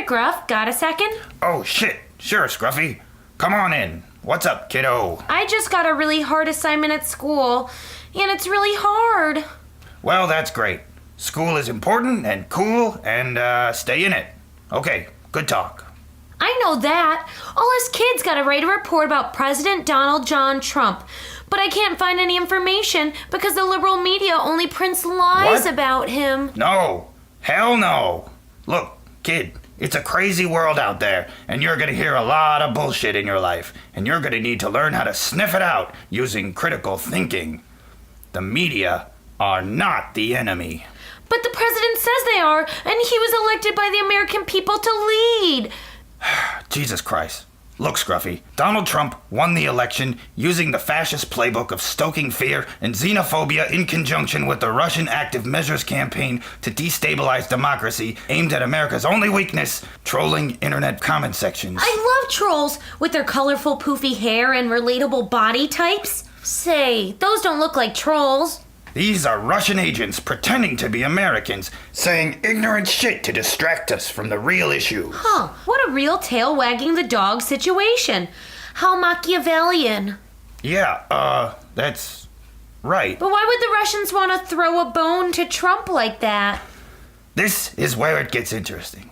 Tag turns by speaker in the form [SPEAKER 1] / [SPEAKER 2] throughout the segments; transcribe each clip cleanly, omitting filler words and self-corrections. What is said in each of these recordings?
[SPEAKER 1] McGruff. Got a second?
[SPEAKER 2] Oh, shit. Sure, Scruffy. Come on in. What's up, kiddo?
[SPEAKER 1] I just got a really hard assignment at school, and it's really hard.
[SPEAKER 2] Well, that's great. School is important and cool, and stay in it. Okay, good talk.
[SPEAKER 1] I know that. All us kids gotta write a report about President Donald John Trump. But I can't find any information because the liberal media only prints lies about him.
[SPEAKER 2] No. Hell no. Look, kid, it's a crazy world out there, and you're gonna hear a lot of bullshit in your life, and you're gonna need to learn how to sniff it out using critical thinking. The media are not the enemy.
[SPEAKER 1] But the president says they are, and he was elected by the American people to lead.
[SPEAKER 2] Jesus Christ. Look, Scruffy, Donald Trump won the election using the fascist playbook of stoking fear and xenophobia in conjunction with the Russian Active Measures campaign to destabilize democracy aimed at America's only weakness, trolling internet comment sections.
[SPEAKER 1] I love trolls with their colorful poofy hair and relatable body types. Say, those don't look like trolls.
[SPEAKER 2] These are Russian agents pretending to be Americans, saying ignorant shit to distract us from the real issues.
[SPEAKER 1] Huh, what a real tail wagging the dog situation. How Machiavellian.
[SPEAKER 2] Yeah, that's right.
[SPEAKER 1] But why would the Russians want to throw a bone to Trump like that?
[SPEAKER 2] This is where it gets interesting.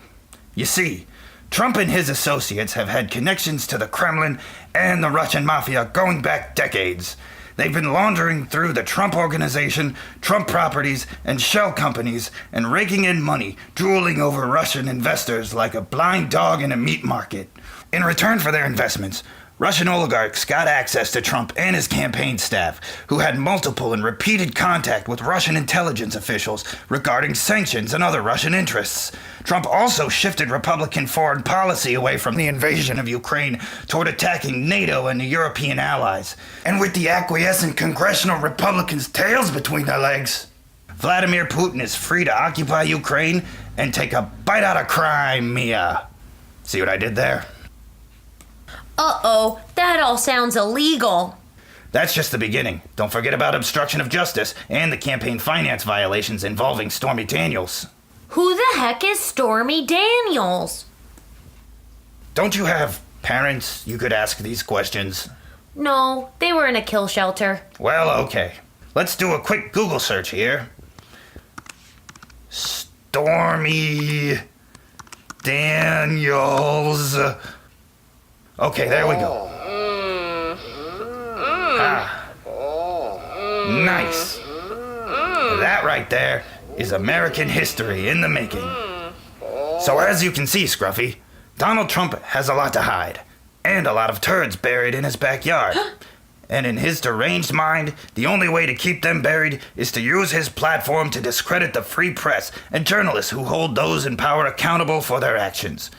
[SPEAKER 2] You see, Trump and his associates have had connections to the Kremlin and the Russian mafia going back decades. They've been laundering through the Trump Organization, Trump properties, and shell companies, and raking in money, drooling over Russian investors like a blind dog in a meat market. In return for their investments, Russian oligarchs got access to Trump and his campaign staff, who had multiple and repeated contact with Russian intelligence officials regarding sanctions and other Russian interests. Trump also shifted Republican foreign policy away from the invasion of Ukraine toward attacking NATO and the European allies. And with the acquiescent congressional Republicans' tails between their legs, Vladimir Putin is free to occupy Ukraine and take a bite out of Crimea. See what I did there?
[SPEAKER 1] Uh-oh, that all sounds illegal.
[SPEAKER 2] That's just the beginning. Don't forget about obstruction of justice and the campaign finance violations involving Stormy Daniels.
[SPEAKER 1] Who the heck is Stormy Daniels?
[SPEAKER 2] Don't you have parents you could ask these questions?
[SPEAKER 1] No, they were in a kill shelter.
[SPEAKER 2] Well, okay. Let's do a quick Google search here. Stormy Daniels. Okay, there we go. Nice. That right there is American history in the making. So as you can see, Scruffy, Donald Trump has a lot to hide, and a lot of turds buried in his backyard. And in his deranged mind, the only way to keep them buried is to use his platform to discredit the free press and journalists who hold those in power accountable for their actions.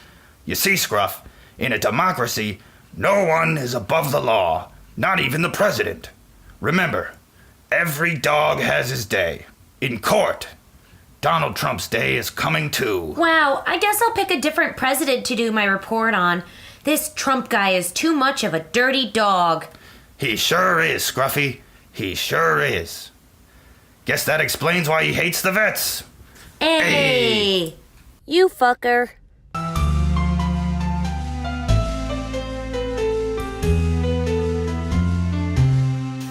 [SPEAKER 2] You see, Scruff, in a democracy, no one is above the law, not even the president. Remember, every dog has his day. In court, Donald Trump's day is coming too.
[SPEAKER 1] Wow, I guess I'll pick a different president to do my report on. This Trump guy is too much of a dirty dog.
[SPEAKER 2] He sure is, Scruffy. He sure is. Guess that explains why he hates the vets.
[SPEAKER 1] Hey!
[SPEAKER 3] You fucker.